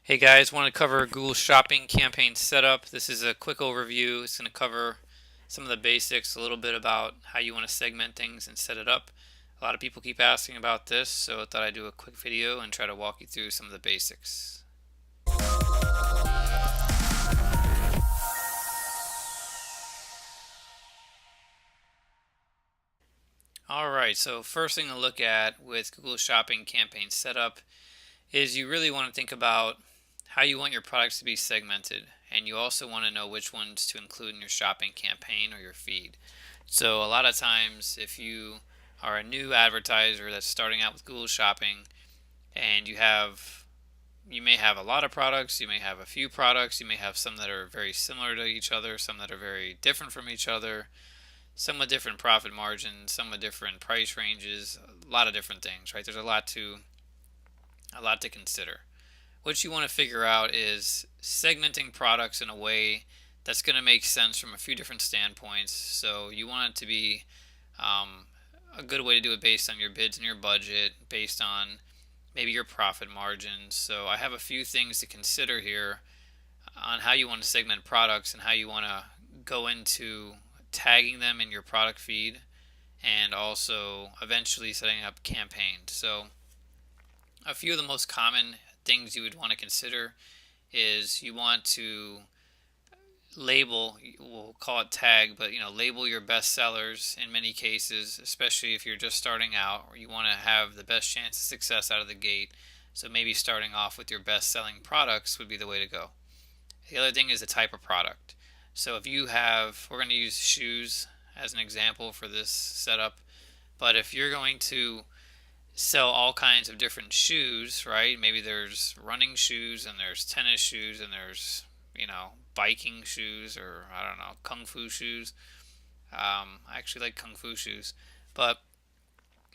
Hey guys, want to cover Google Shopping campaign setup. This is a quick overview. It's going to cover some of the basics, a little bit about how you want to segment things and set it up. A lot of people keep asking about this, so I thought I'd do a quick video and try to walk you through some of the basics. Alright, so first thing to look at with Google Shopping campaign setup is you really want to think about how you want your products to be segmented, and you also want to know which ones to include in your shopping campaign or your feed. So a lot of times if you are a new advertiser that's starting out with Google Shopping and you may have a lot of products, you may have a few products, you may have some that are very similar to each other, some that are very different from each other, some with different profit margins, some with different price ranges, a lot of different things, right? There's a lot to consider. What you want to figure out is segmenting products in a way that's going to make sense from a few different standpoints. So you want it to be um, a good way to do it based on your bids and your budget, based on maybe your profit margins. So I have a few things to consider here on how you want to segment products and how you want to go into tagging them in your product feed and also eventually setting up campaigns. So a few of the most common things you would want to consider is you want to label, we'll call it tag, but label your best sellers in many cases, especially if you're just starting out, or you want to have the best chance of success out of the gate. So maybe starting off with your best selling products would be the way to go. The other thing is the type of product. So if you have, we're going to use shoes as an example for this setup, but if you're going to sell all kinds of different shoes, right? Maybe there's running shoes and there's tennis shoes and there's, biking shoes, or I don't know, kung fu shoes. I actually like kung fu shoes. But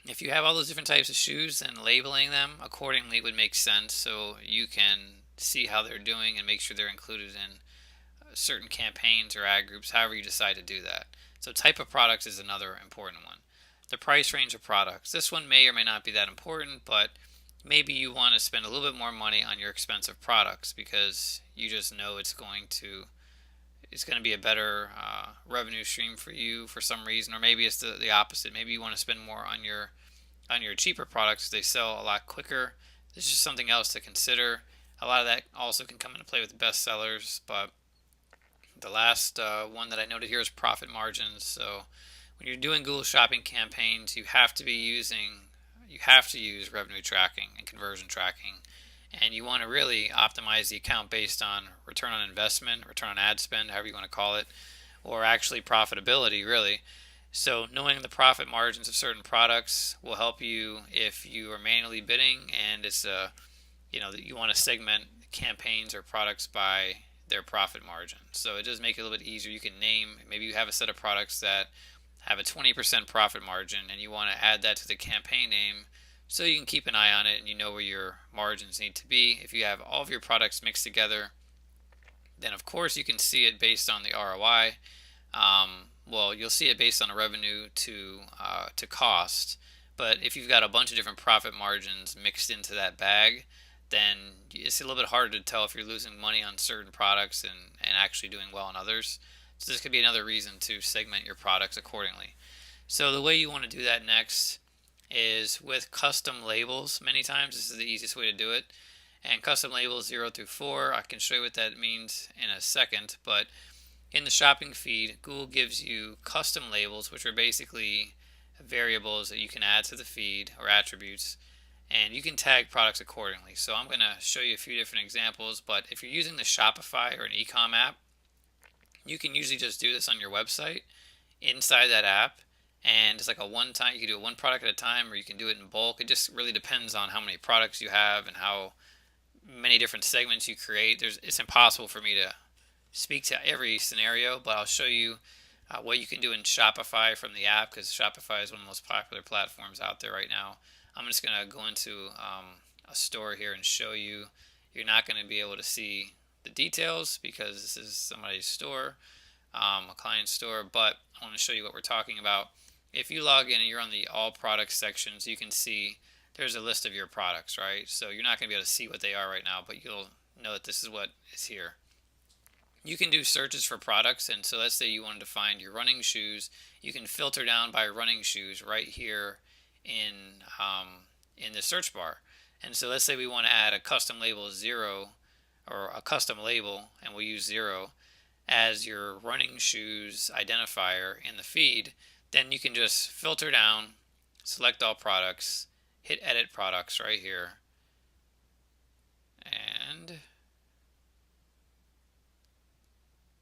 if you have all those different types of shoes, then labeling them accordingly would make sense so you can see how they're doing and make sure they're included in certain campaigns or ad groups, however you decide to do that. So type of products is another important one. The price range of products. This one may or may not be that important, but maybe you want to spend a little bit more money on your expensive products because you just know it's going to be a better revenue stream for you for some reason, or maybe it's the opposite. Maybe you want to spend more on your cheaper products. They sell a lot quicker. This is just something else to consider. A lot of that also can come into play with best sellers, but the last one that I noted here is profit margins. So when you're doing Google Shopping campaigns, you have to use revenue tracking and conversion tracking, and you want to really optimize the account based on return on investment, return on ad spend, however you want to call it, or actually profitability, really. So knowing the profit margins of certain products will help you if you are manually bidding and you want to segment campaigns or products by their profit margin. So it does make it a little bit easier. You can name, maybe you have a set of products that have a 20% profit margin and you want to add that to the campaign name so you can keep an eye on it and you know where your margins need to be. If you have all of your products mixed together, then of course you can see it based on the ROI. Well, you'll see it based on the revenue to cost. But if you've got a bunch of different profit margins mixed into that bag, then it's a little bit harder to tell if you're losing money on certain products and actually doing well on others. So this could be another reason to segment your products accordingly. So the way you want to do that next is with custom labels. Many times this is the easiest way to do it. And custom labels 0 through 4, I can show you what that means in a second, but in the shopping feed, Google gives you custom labels, which are basically variables that you can add to the feed or attributes, and you can tag products accordingly. So I'm going to show you a few different examples, but if you're using the Shopify or an e-com app, you can usually just do this on your website inside that app, and it's like a one time. You can do it one product at a time, or you can do it in bulk. It just really depends on how many products you have and how many different segments you create. It's impossible for me to speak to every scenario, but I'll show you what you can do in Shopify from the app, because Shopify is one of the most popular platforms out there right now. I'm just going to go into a store here and show you. You're not going to be able to see the details because this is somebody's store, a client's store, but I want to show you what we're talking about. If you log in and you're on the all products sections, you can see there's a list of your products, right? So you're not going to be able to see what they are right now, but know that this is what is here. You can do searches for products, and so let's say you wanted to find your running shoes. You can filter down by running shoes right here in the search bar. And so let's say we want to add a custom label 0 or a custom label, and we'll use 0 as your running shoes identifier in the feed. Then you can just filter down, select all products, hit edit products right here, and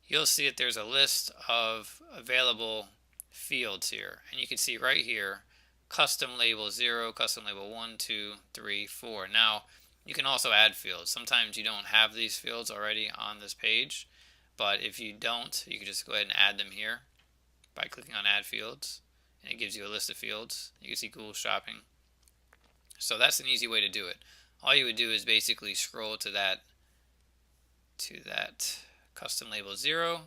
you'll see that there's a list of available fields here. And you can see right here, custom label 0, custom label 1, 2, 3, 4. Now, you can also add fields. Sometimes you don't have these fields already on this page, but if you don't, you can just go ahead and add them here by clicking on add fields, and it gives you a list of fields. You can see Google Shopping. So that's an easy way to do it. All you would do is basically scroll to that custom label 0,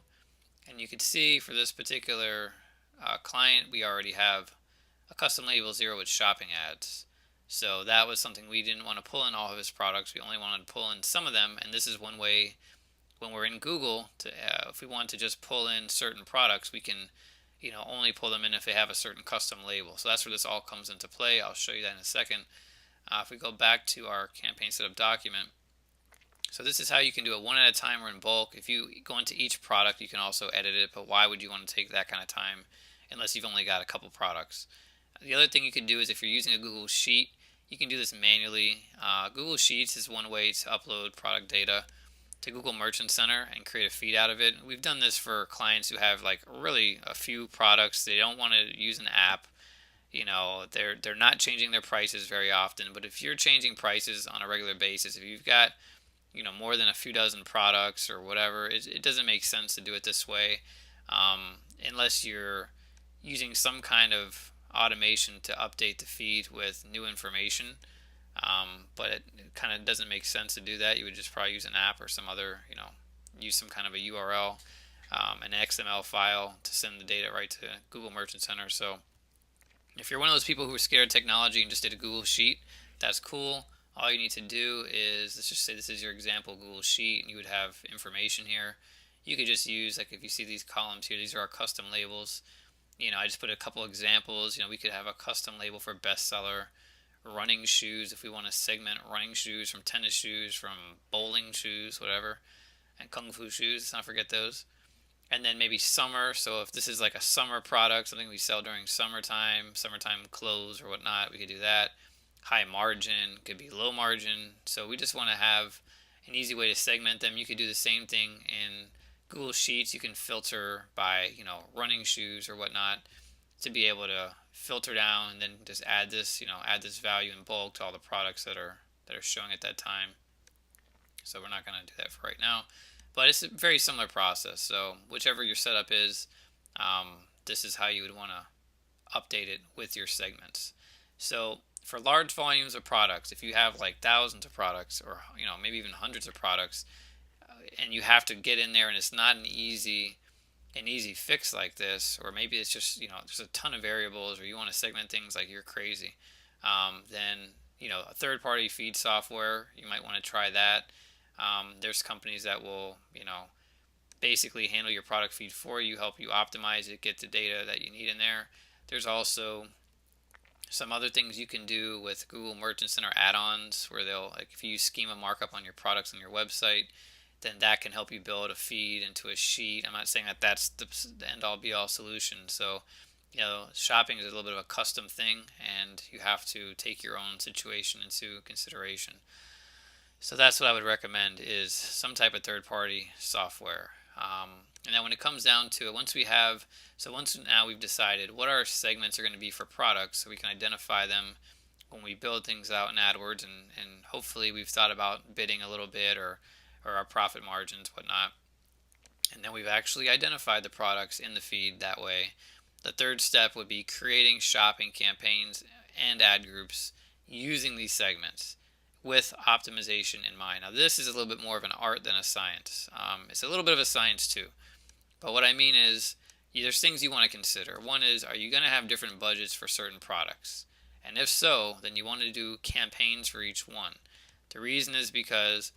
and you can see for this particular client we already have a custom label 0 with shopping ads. So that was something we didn't want to pull in all of his products. We only wanted to pull in some of them, and this is one way when we're in Google to if we want to just pull in certain products, we can only pull them in if they have a certain custom label. So that's where this all comes into play. I'll show you that in a second. If we go back to our campaign setup document, so this is how you can do it one at a time or in bulk. If you go into each product, you can also edit it, but why would you want to take that kind of time unless you've only got a couple products? The other thing you can do is if you're using a Google Sheet, you can do this manually. Google Sheets is one way to upload product data to Google Merchant Center and create a feed out of it. We've done this for clients who have like really a few products. They don't want to use an app. They're not changing their prices very often, but if you're changing prices on a regular basis, if you've got more than a few dozen products or whatever, it doesn't make sense to do it this way unless you're using some kind of automation to update the feed with new information. But it kind of doesn't make sense to do that. You would just probably use an app or some other, use some kind of a URL, an XML file to send the data right to Google Merchant Center. So if you're one of those people who are scared of technology and just did a Google Sheet, that's cool. All you need to do is, let's just say this is your example Google Sheet, and you would have information here. You could just use, like if you see these columns here, these are our custom labels. I just put a couple examples. We could have a custom label for bestseller, running shoes, if we want to segment running shoes from tennis shoes, from bowling shoes, whatever, and kung fu shoes, let's not forget those. And then maybe summer, so if this is like a summer product, something we sell during summertime clothes or whatnot, we could do that. High margin, could be low margin. So we just want to have an easy way to segment them. You could do the same thing in Google Sheets. You can filter by, running shoes or whatnot to be able to filter down and then just add this, add this value in bulk to all the products that are showing at that time. So we're not going to do that for right now, but it's a very similar process. So whichever your setup is, this is how you would want to update it with your segments. So for large volumes of products, if you have like thousands of products or maybe even hundreds of products, and you have to get in there and it's not an easy fix like this, or maybe it's just there's a ton of variables, or you want to segment things like you're crazy, then a third-party feed software, you might want to try that. There's companies that will basically handle your product feed for you, help you optimize it, get the data that you need in there. There's also some other things you can do with Google Merchant Center add-ons where they'll, like if you use schema markup on your products on your website, then that can help you build a feed into a sheet. I'm not saying that that's the end-all be-all solution. So, shopping is a little bit of a custom thing, and you have to take your own situation into consideration. So that's what I would recommend, is some type of third-party software. And then when it comes down to it, once now we've decided what our segments are going to be for products, so we can identify them when we build things out in AdWords, and hopefully we've thought about bidding a little bit or our profit margins, whatnot. And then we've actually identified the products in the feed that way. The third step would be creating shopping campaigns and ad groups using these segments with optimization in mind. Now this is a little bit more of an art than a science. It's a little bit of a science too. But what I mean is, there's things you want to consider. One is, are you going to have different budgets for certain products? And if so, then you want to do campaigns for each one. The reason is because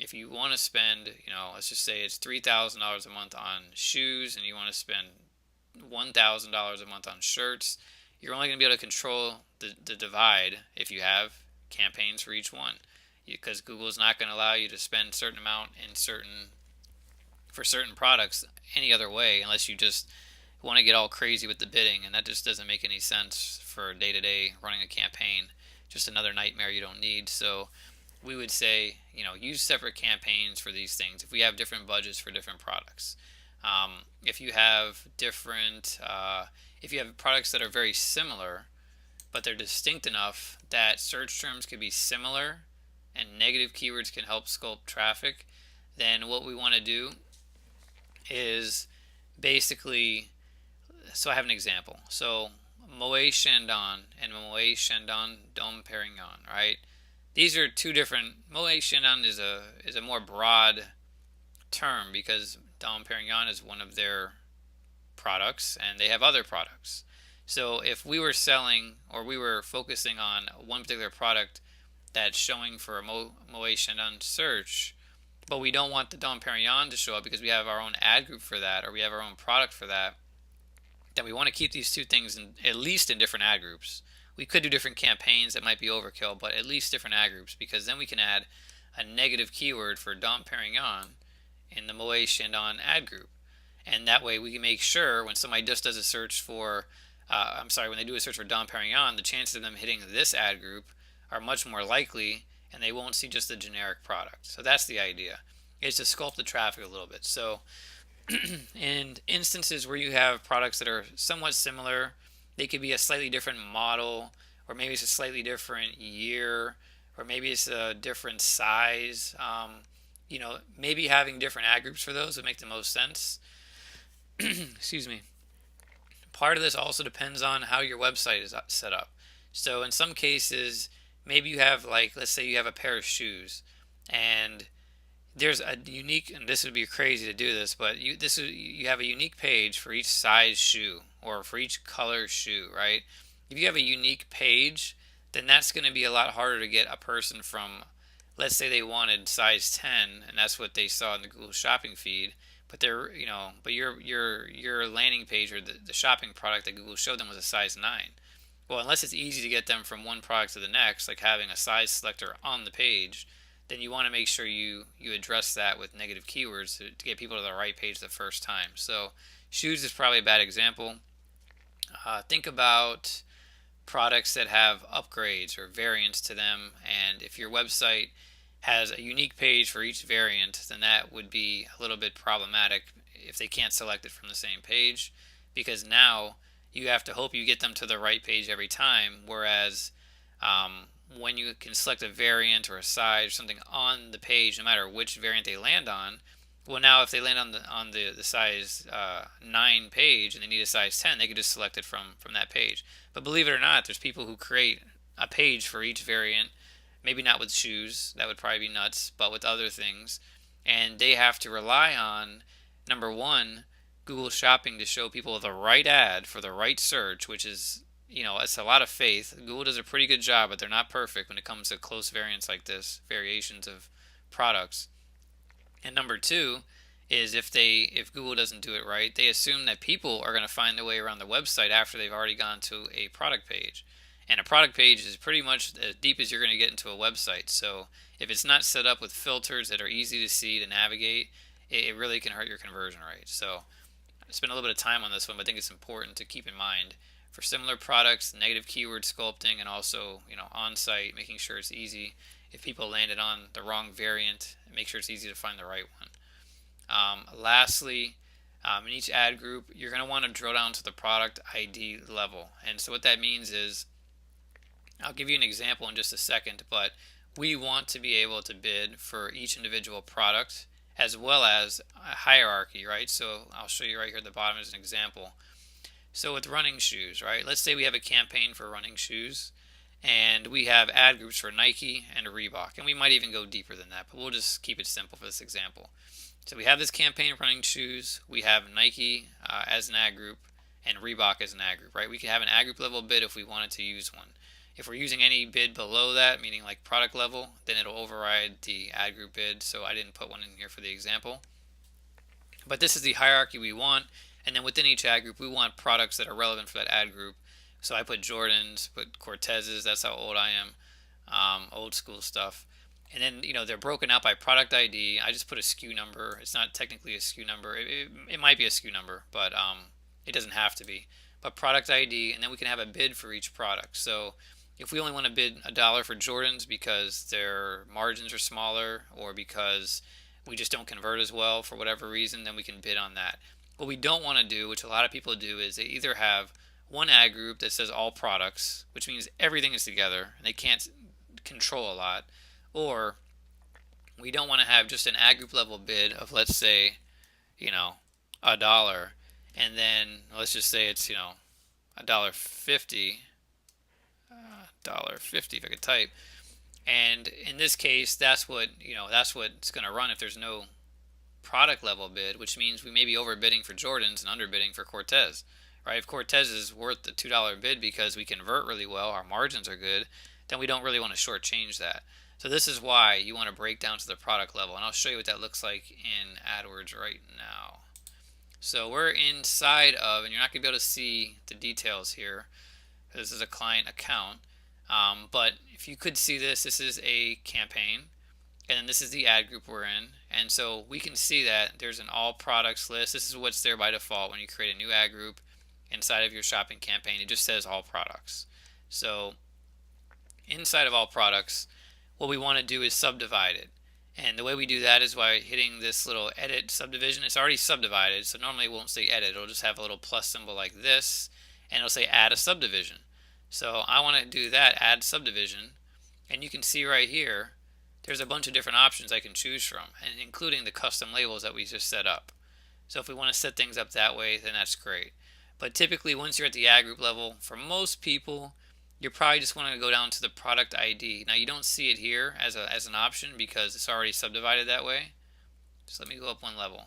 if you want to spend, let's just say it's $3,000 a month on shoes, and you want to spend $1,000 a month on shirts, you're only going to be able to control the divide if you have campaigns for each one, because Google is not going to allow you to spend a certain amount for certain products any other way, unless you just want to get all crazy with the bidding, and that just doesn't make any sense for day to day running a campaign. Just another nightmare you don't need. So we would say, use separate campaigns for these things if we have different budgets for different products. If you have if you have products that are very similar, but they're distinct enough that search terms could be similar and negative keywords can help sculpt traffic, then what we want to do is basically, so I have an example. So Moët Chandon and Moët Chandon Dom Perignon, right? These are two different. Moët Chandon is a more broad term because Dom Perignon is one of their products and they have other products. So if we were selling or we were focusing on one particular product that's showing for a Moët Chandon search, but we don't want the Dom Perignon to show up because we have our own ad group for that or we have our own product for that, then we want to keep these two things at least in different ad groups. We could do different campaigns that might be overkill, but at least different ad groups, because then we can add a negative keyword for Dom Perignon in the Moët Chandon ad group. And that way we can make sure when somebody just does a search for, when they do a search for Dom Perignon, the chances of them hitting this ad group are much more likely, and they won't see just the generic product. So that's the idea, is to sculpt the traffic a little bit. So in instances where you have products that are somewhat similar, they could be a slightly different model, or maybe it's a slightly different year, or maybe it's a different size. Maybe having different ad groups for those would make the most sense. Excuse me. Part of this also depends on how your website is set up. So in some cases, maybe you have, let's say you have a pair of shoes, and there's a unique, and this would be crazy to do this, but you have a unique page for each size shoe or for each color shoe, right? If you have a unique page, then that's going to be a lot harder to get a person from, let's say they wanted size 10 and that's what they saw in the Google shopping feed, but your landing page or the shopping product that Google showed them was a size 9. Well, unless it's easy to get them from one product to the next, like having a size selector on the page, then you want to make sure you address that with negative keywords to get people to the right page the first time. So shoes is probably a bad example. Think about products that have upgrades or variants to them, and if your website has a unique page for each variant, then that would be a little bit problematic if they can't select it from the same page, because now you have to hope you get them to the right page every time, whereas when you can select a variant or a size or something on the page, no matter which variant they land on, well, now if they land on the size 9 page and they need a size 10, they could just select it from that page. But believe it or not, there's people who create a page for each variant, maybe not with shoes, that would probably be nuts, but with other things, and they have to rely on, number one, Google Shopping to show people the right ad for the right search, which is, it's a lot of faith. Google does a pretty good job, but they're not perfect when it comes to close variants like this, variations of products. And number two is if Google doesn't do it right, they assume that people are going to find their way around the website after they've already gone to a product page. And a product page is pretty much as deep as you're going to get into a website. So if it's not set up with filters that are easy to see, to navigate, it really can hurt your conversion rate. So I spent a little bit of time on this one, but I think it's important to keep in mind for similar products, negative keyword sculpting, and also on-site, making sure it's easy. If people landed on the wrong variant, make sure it's easy to find the right one. Lastly, in each ad group, you're going to want to drill down to the product ID level. And so what that means is, I'll give you an example in just a second, but we want to be able to bid for each individual product as well as a hierarchy, right? So I'll show you right here at the bottom as an example. So with running shoes, right? Let's say we have a campaign for running shoes, and we have ad groups for Nike and Reebok, and we might even go deeper than that, but we'll just keep it simple for this example. So we have this campaign running shoes, we have Nike as an ad group, and Reebok as an ad group, right? We could have an ad group level bid if we wanted to use one. If we're using any bid below that, meaning like product level, then it'll override the ad group bid. So I didn't put one in here for the example. But this is the hierarchy we want. And then within each ad group, we want products that are relevant for that ad group. So I put Jordans, put Cortezes. That's how old I am. Old school stuff. And then, they're broken out by product ID. I just put a SKU number. It's not technically a SKU number. It might be a SKU number, but it doesn't have to be. But product ID, and then we can have a bid for each product. So if we only want to bid $1 for Jordans because their margins are smaller or because we just don't convert as well for whatever reason, then we can bid on that. What we don't want to do, which a lot of people do, is they either have one ad group that says all products, which means everything is together and they can't control a lot, or we don't want to have just an ad group level bid of, let's say, $1, and then let's just say it's $1.50, $1.50 if I could type. And in this case, that's what's going to run if there's no product level bid, which means we may be overbidding for Jordans and underbidding for Cortez, right? If Cortez is worth the $2 bid because we convert really well, our margins are good, then we don't really want to shortchange that. So this is why you want to break down to the product level, and I'll show you what that looks like in AdWords right now. So we're inside of, and you're not going to be able to see the details here. This is a client account, but if you could see this, this is a campaign, and then this is the ad group we're in, and so we can see that there's an all products list. This is what's there by default when you create a new ad group inside of your shopping campaign. It just says all products. So inside of all products, what we want to do is subdivide it. And the way we do that is by hitting this little edit subdivision. It's already subdivided, so normally it won't say edit. It'll just have a little plus symbol like this, and it'll say add a subdivision. So I want to do that, add subdivision, and you can see right here, there's a bunch of different options I can choose from, and including the custom labels that we just set up. So if we want to set things up that way, then that's great. But typically, once you're at the ad group level, for most people, you're probably just want to go down to the product ID. Now you don't see it here as an option because it's already subdivided that way. So let me go up one level.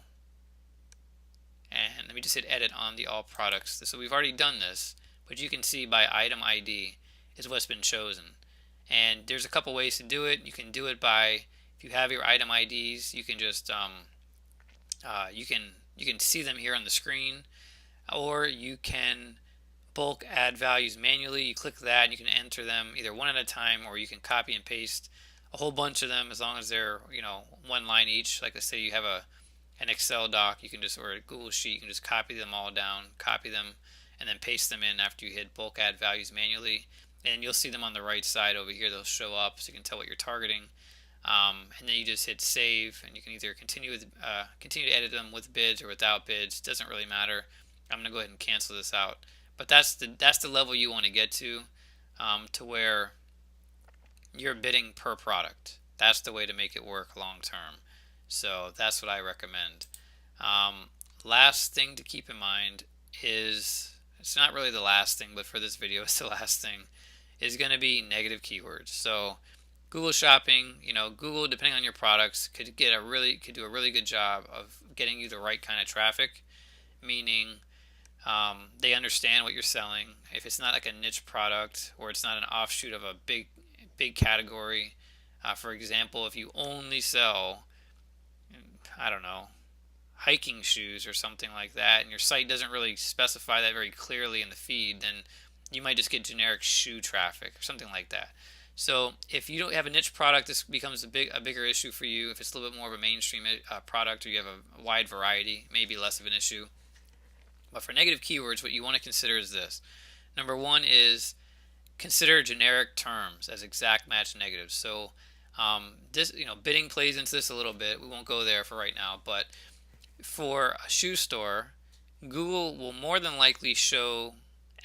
And let me just hit edit on the all products. So we've already done this, but you can see by item ID is what's been chosen. And there's a couple ways to do it. You can do it by, if you have your item IDs, you can just you can see them here on the screen, or you can bulk add values manually. You click that and you can enter them either one at a time, or you can copy and paste a whole bunch of them as long as they're one line each. Like let's say you have an Excel doc, you can just, or a Google sheet, you can just copy them all down, copy them, and then paste them in after you hit bulk add values manually. And you'll see them on the right side over here. They'll show up so you can tell what you're targeting. And then you just hit save, and you can either continue to edit them with bids or without bids. Doesn't really matter. I'm going to go ahead and cancel this out. But that's the level you want to get to where you're bidding per product. That's the way to make it work long term. So that's what I recommend. Last thing to keep in mind is, it's not really the last thing, but for this video it's the last thing, is going to be negative keywords. So Google Shopping, Google, depending on your products, could do a really good job of getting you the right kind of traffic, meaning they understand what you're selling. If it's not like a niche product or it's not an offshoot of a big category, for example, if you only sell, I don't know, hiking shoes or something like that, and your site doesn't really specify that very clearly in the feed, then you might just get generic shoe traffic or something like that. So if you don't have a niche product, this becomes a bigger issue for you. If it's a little bit more of a mainstream product, or you have a wide variety, maybe less of an issue. But for negative keywords, what you want to consider is this. Number one is consider generic terms as exact match negatives. So this, bidding plays into this a little bit. We won't go there for right now, but for a shoe store, Google will more than likely show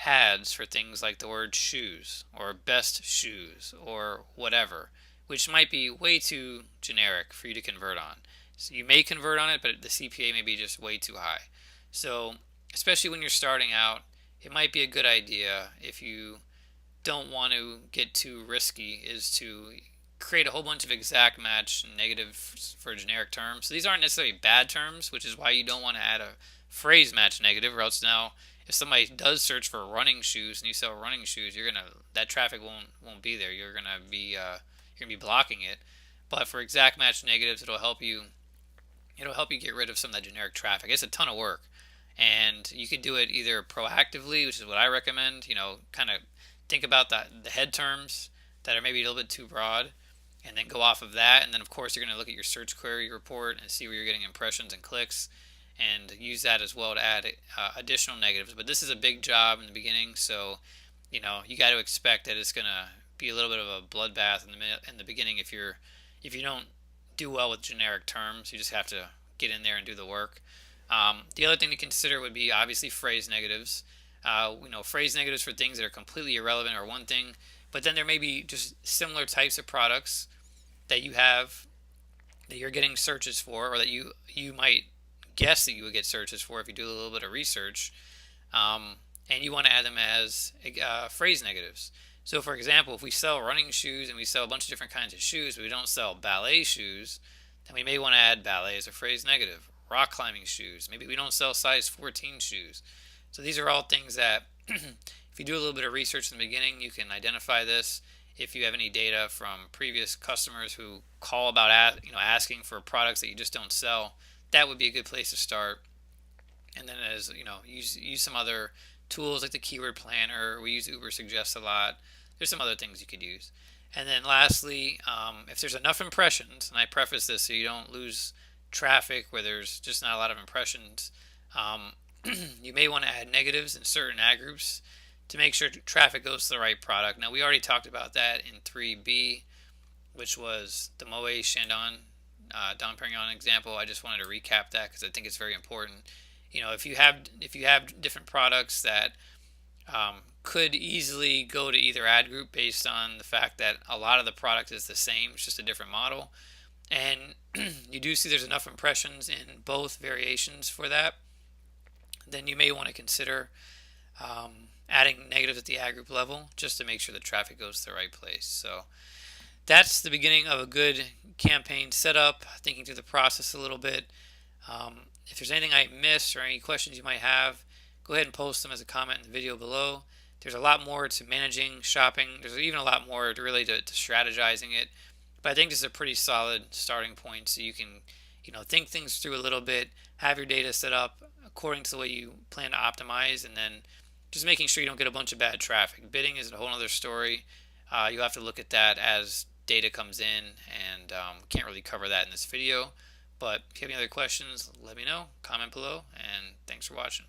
ads for things like the word shoes or best shoes or whatever, which might be way too generic for you to convert on. So you may convert on it, but the CPA may be just way too high. So especially when you're starting out, it might be a good idea, if you don't want to get too risky, is to create a whole bunch of exact match negatives for generic terms. So these aren't necessarily bad terms, which is why you don't want to add a phrase match negative, or else now if somebody does search for running shoes and you sell running shoes, that traffic won't be there. You're gonna be blocking it. But for exact match negatives, it'll help you get rid of some of that generic traffic. It's a ton of work, and you could do it either proactively, which is what I recommend. Kind of think about the head terms that are maybe a little bit too broad, and then go off of that. And then of course you're going to look at your search query report and see where you're getting impressions and clicks, and use that as well to add additional negatives. But this is a big job in the beginning, so you got to expect that it's going to be a little bit of a bloodbath in the beginning if you don't do well with generic terms. You just have to get in there and do the work. The other thing to consider would be obviously phrase negatives. Phrase negatives for things that are completely irrelevant are one thing, but then there may be just similar types of products that you have that you're getting searches for, or that you might guess that you would get searches for if you do a little bit of research, and you want to add them as phrase negatives. So, for example, if we sell running shoes and we sell a bunch of different kinds of shoes, but we don't sell ballet shoes, then we may want to add ballet as a phrase negative. Rock climbing shoes. Maybe we don't sell size 14 shoes. So these are all things that, if you do a little bit of research in the beginning, you can identify this. If you have any data from previous customers who call about asking for products that you just don't sell, that would be a good place to start. And then use some other tools like the keyword planner. We use Uber Suggest a lot. There's some other things you could use. And then lastly, if there's enough impressions, and I preface this so you don't lose traffic where there's just not a lot of impressions, you may want to add negatives in certain ad groups to make sure traffic goes to the right product. Now, we already talked about that in 3B, which was the Moet Chandon Dom Perignon example. I just wanted to recap that because I think it's very important. If you have different products that could easily go to either ad group based on the fact that a lot of the product is the same, it's just a different model, and you do see there's enough impressions in both variations for that, then you may want to consider adding negatives at the ad group level just to make sure the traffic goes to the right place. So that's the beginning of a good campaign setup, thinking through the process a little bit. If there's anything I missed or any questions you might have, go ahead and post them as a comment in the video below. There's a lot more to managing shopping. There's even a lot more to strategizing it. But I think this is a pretty solid starting point, so you can think things through a little bit, have your data set up according to the way you plan to optimize, and then just making sure you don't get a bunch of bad traffic. Bidding is a whole other story. You'll have to look at that as data comes in, and can't really cover that in this video. But if you have any other questions, let me know. Comment below, and thanks for watching.